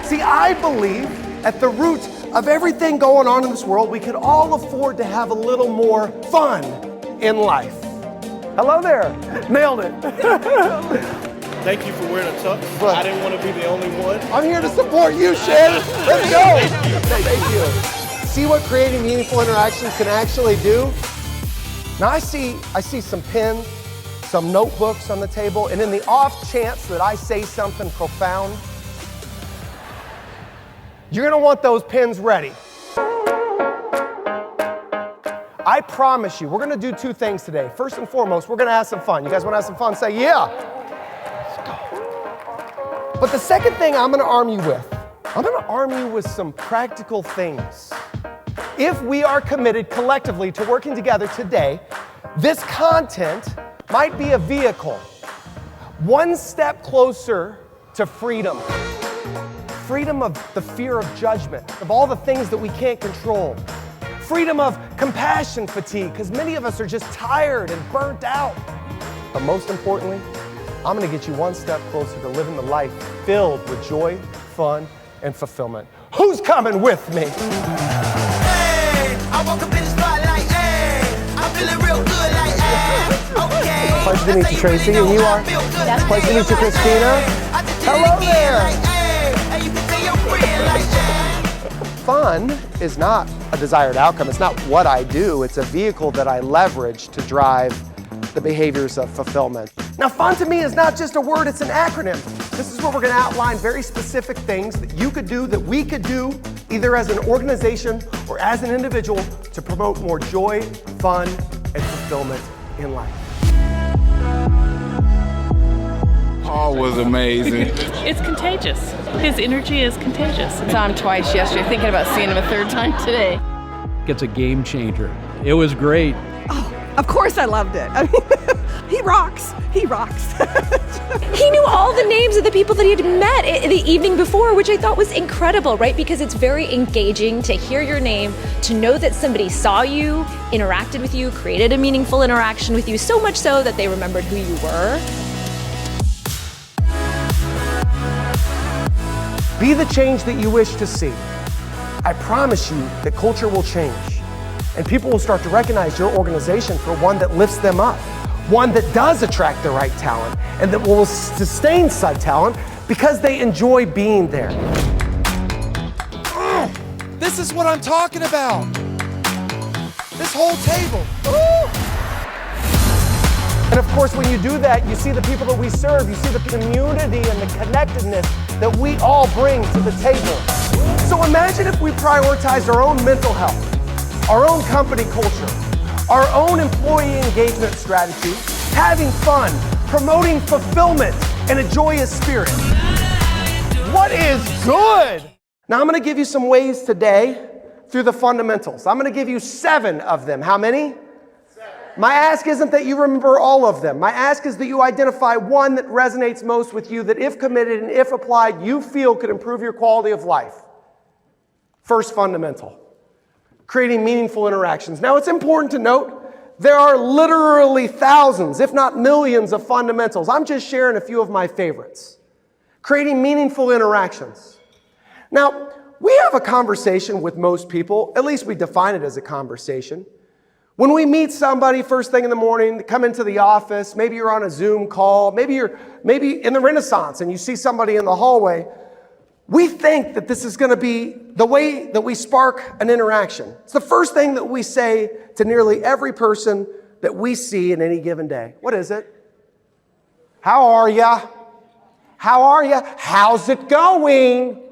See, I believe at the root of everything going on in this world, we could all afford to have a little more fun in life. Hello there. Nailed it. Thank you for wearing a tux. I didn't want to be the only one. I'm here to support you, Shannon. Let's go. Thank you. See what creating meaningful interactions can actually do? Now I see some pens, some notebooks on the table, and in the off chance that I say something profound, you're gonna want those pens ready. I promise you, we're gonna do two things today. First and foremost, we're gonna have some fun. You guys wanna have some fun? Say yeah. Let's go. But the second thing I'm gonna arm you with some practical things. If we are committed collectively to working together today, this content might be a vehicle, one step closer to freedom. Freedom of the fear of judgment, of all the things that we can't control. Freedom of compassion fatigue, because many of us are just tired and burnt out. But most importantly, I'm gonna get you one step closer to living the life filled with joy, fun, and fulfillment. Who's coming with me? Hey, I woke up in the spotlight, hey, I'm feeling real good like, hey, okay. Pleasure to meet you, Tracy, and you are? Yes. Pleasure to meet you, Christina. Hello there. Fun is not a desired outcome. It's not what I do. It's a vehicle that I leverage to drive the behaviors of fulfillment. Now, fun to me is not just a word, it's an acronym. This is where we're going to outline very specific things that you could do, that we could do, either as an organization or as an individual, to promote more joy, fun, and fulfillment in life. Paul was amazing. It's contagious. His energy is contagious. I saw him twice yesterday, thinking about seeing him a third time today. It's a game changer. It was great. Oh, of course I loved it. I mean, he rocks. He rocks. He knew all the names of the people that he had met the evening before, which I thought was incredible, right? Because it's very engaging to hear your name, to know that somebody saw you, interacted with you, created a meaningful interaction with you, so much so that they remembered who you were. Be the change that you wish to see. I promise you that culture will change, and people will start to recognize your organization for one that lifts them up, one that does attract the right talent, and that will sustain said talent because they enjoy being there. This is what I'm talking about. This whole table. And of course, when you do that, you see the people that we serve, you see the community and the connectedness that we all bring to the table. So imagine if we prioritized our own mental health, our own company culture, our own employee engagement strategy, having fun, promoting fulfillment, and a joyous spirit. What is good? Now I'm gonna give you some ways today through the fundamentals. I'm gonna give you 7 of them. How many? My ask isn't that you remember all of them. My ask is that you identify one that resonates most with you, that if committed and if applied, you feel could improve your quality of life. First fundamental, creating meaningful interactions. Now it's important to note, there are literally thousands, if not millions of fundamentals. I'm just sharing a few of my favorites. Creating meaningful interactions. Now, we have a conversation with most people, at least we define it as a conversation. When we meet somebody first thing in the morning, come into the office, maybe you're on a Zoom call, maybe you're in the Renaissance and you see somebody in the hallway, we think that this is going to be the way that we spark an interaction. It's the first thing that we say to nearly every person that we see in any given day. What is it? How are ya? How are ya? How's it going?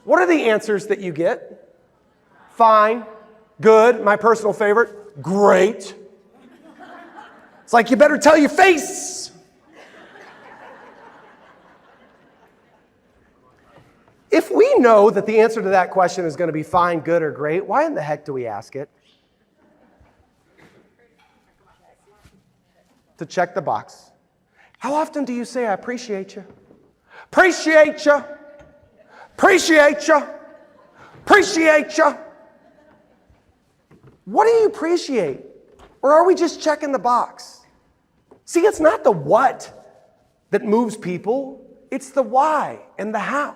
What are the answers that you get? Fine. Good, my personal favorite, great. It's like you better tell your face. If we know that the answer to that question is going to be fine, good, or great, why in the heck do we ask it? To check the box. How often do you say, I appreciate you? Appreciate you. Appreciate you. Appreciate you. What do you appreciate? Or are we just checking the box? See, it's not the what that moves people. it's the why and the how.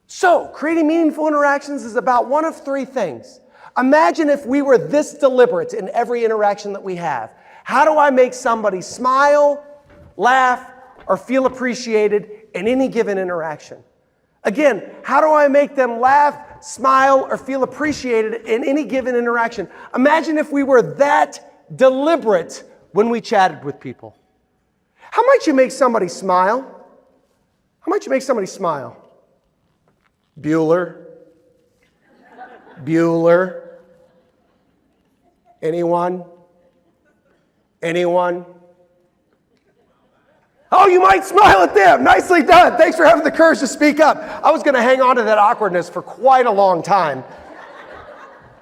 So, creating meaningful interactions is about one of three things. Imagine if we were this deliberate in every interaction that we have. How do I make somebody smile, laugh, or feel appreciated in any given interaction? Again, how do I make them laugh, smile, or feel appreciated in any given interaction? Imagine if we were that deliberate when we chatted with people. How might you make somebody smile? How might you make somebody smile? Bueller. Anyone? Oh, you might smile at them. Nicely done. Thanks for having the courage to speak up. I was going to hang on to that awkwardness for quite a long time.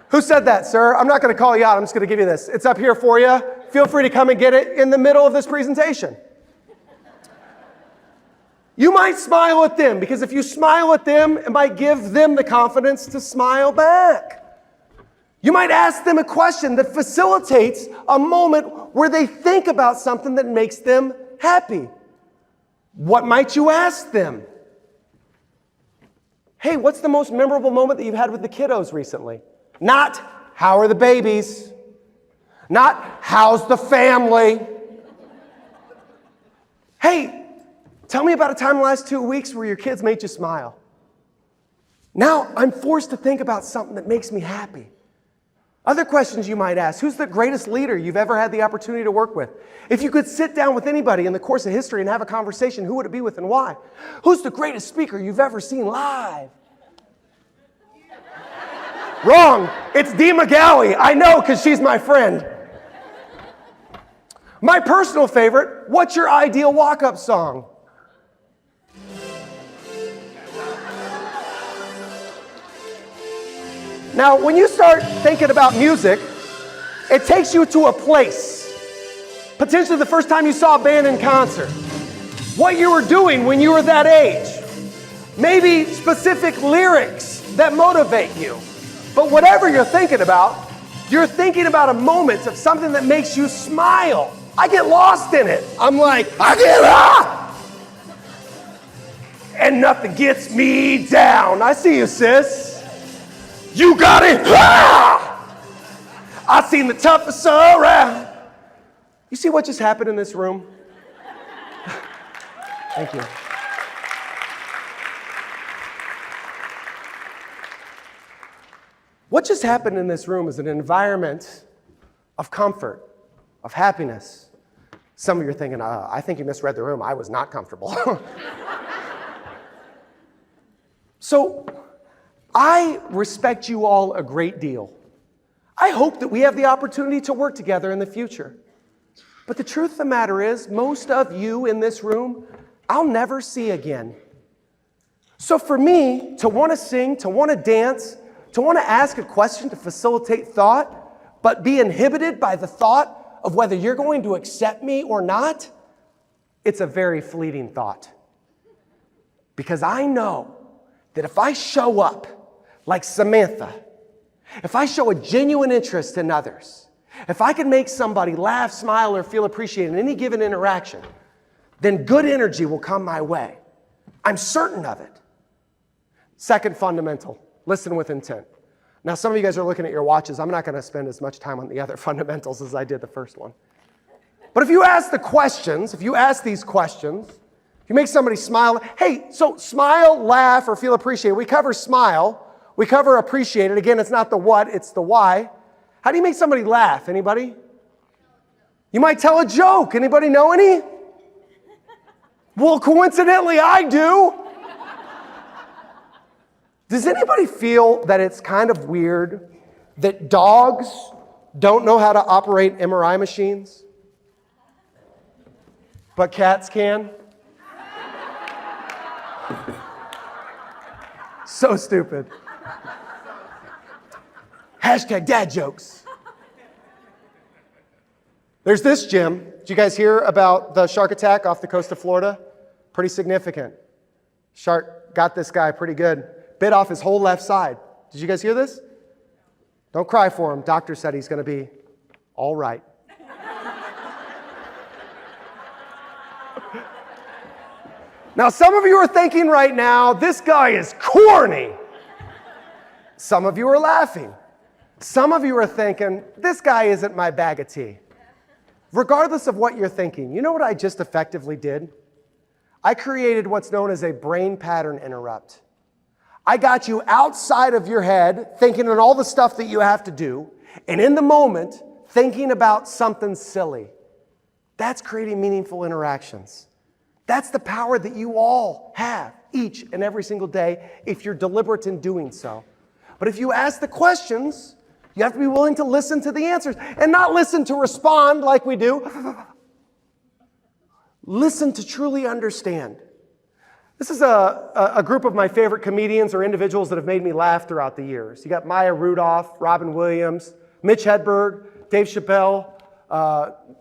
Who said that, sir? I'm not going to call you out. I'm just going to give you this. It's up here for you. Feel free to come and get it in the middle of this presentation. You might smile at them, because if you smile at them, it might give them the confidence to smile back. You might ask them a question that facilitates a moment where they think about something that makes them happy. What might you ask them? Hey, what's the most memorable moment that you've had with the kiddos recently? Not, how are the babies? Not, how's the family? Hey, tell me about a time in the last 2 weeks where your kids made you smile. Now I'm forced to think about something that makes me happy. Other questions you might ask: who's the greatest leader you've ever had the opportunity to work with? If you could sit down with anybody in the course of history and have a conversation, who would it be with and why? Who's the greatest speaker you've ever seen live? Wrong. It's Dee McGalley. I know, because she's my friend. My personal favorite: what's your ideal walk-up song? Now, when you start thinking about music, it takes you to a place. Potentially the first time you saw a band in concert. What you were doing when you were that age. Maybe specific lyrics that motivate you. But whatever you're thinking about a moment of something that makes you smile. I get lost in it. I'm like, and nothing gets me down. I see you, sis. You got it. I've seen the toughest around. You see what just happened in this room? Thank you. What just happened in this room is an environment of comfort, of happiness. Some of you are thinking, I think you misread the room. I was not comfortable. So, I respect you all a great deal. I hope that we have the opportunity to work together in the future. But the truth of the matter is, most of you in this room, I'll never see again. So for me to want to sing, to want to dance, to want to ask a question to facilitate thought, but be inhibited by the thought of whether you're going to accept me or not, it's a very fleeting thought. Because I know that if I show up like Samantha, if I show a genuine interest in others, if I can make somebody laugh, smile, or feel appreciated in any given interaction, then good energy will come my way. I'm certain of it. Second fundamental, listen with intent. Now, some of you guys are looking at your watches. I'm not going to spend as much time on the other fundamentals as I did the first one. But if you ask these questions, if you make somebody smile, hey, so smile, laugh, or feel appreciated. We cover smile. We cover appreciated. Again, it's not the what, it's the why. How do you make somebody laugh? Anybody? You might tell a joke. Anybody know any? Well, coincidentally, I do. Does anybody feel that it's kind of weird that dogs don't know how to operate MRI machines, but cats can? So stupid. Hashtag dad jokes. There's this gym. Did you guys hear about the shark attack off the coast of Florida? Pretty significant. Shark got this guy pretty good. Bit off his whole left side. Did you guys hear this? Don't cry for him. Doctor said he's going to be all right. Now, some of you are thinking right now, this guy is corny. Some of you are laughing. Some of you are thinking, this guy isn't my bag of tea. Regardless of what you're thinking, you know what I just effectively did? I created what's known as a brain pattern interrupt. I got you outside of your head, thinking on all the stuff that you have to do, and in the moment, thinking about something silly. That's creating meaningful interactions. That's the power that you all have each and every single day if you're deliberate in doing so. But if you ask the questions, you have to be willing to listen to the answers and not listen to respond like we do. Listen to truly understand. This is a group of my favorite comedians or individuals that have made me laugh throughout the years. You got Maya Rudolph, Robin Williams, Mitch Hedberg, Dave Chappelle,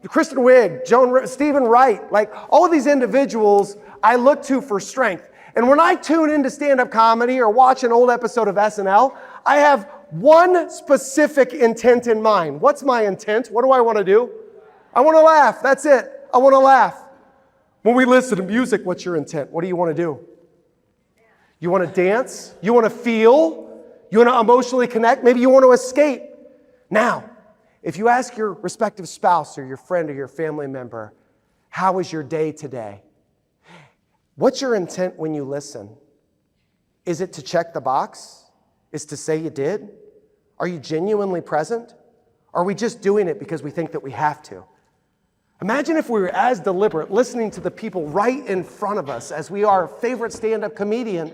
Kristen Wiig, Stephen Wright. Like all of these individuals I look to for strength. And when I tune into stand-up comedy or watch an old episode of SNL, I have one specific intent in mind. What's my intent? What do I want to do? I want to laugh. That's it. I want to laugh. When we listen to music, what's your intent? What do you want to do? You want to dance? You want to feel? You want to emotionally connect? Maybe you want to escape. Now, if you ask your respective spouse or your friend or your family member, how was your day today? What's your intent when you listen? Is it to check the box? Is to say you did? Are you genuinely present? Are we just doing it because we think that we have to? Imagine if we were as deliberate listening to the people right in front of us as we are our favorite stand-up comedian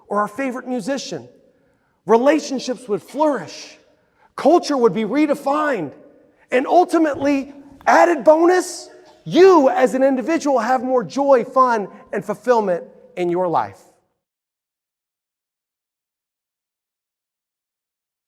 or our favorite musician. Relationships would flourish. Culture would be redefined. And ultimately, added bonus, you as an individual have more joy, fun, and fulfillment in your life.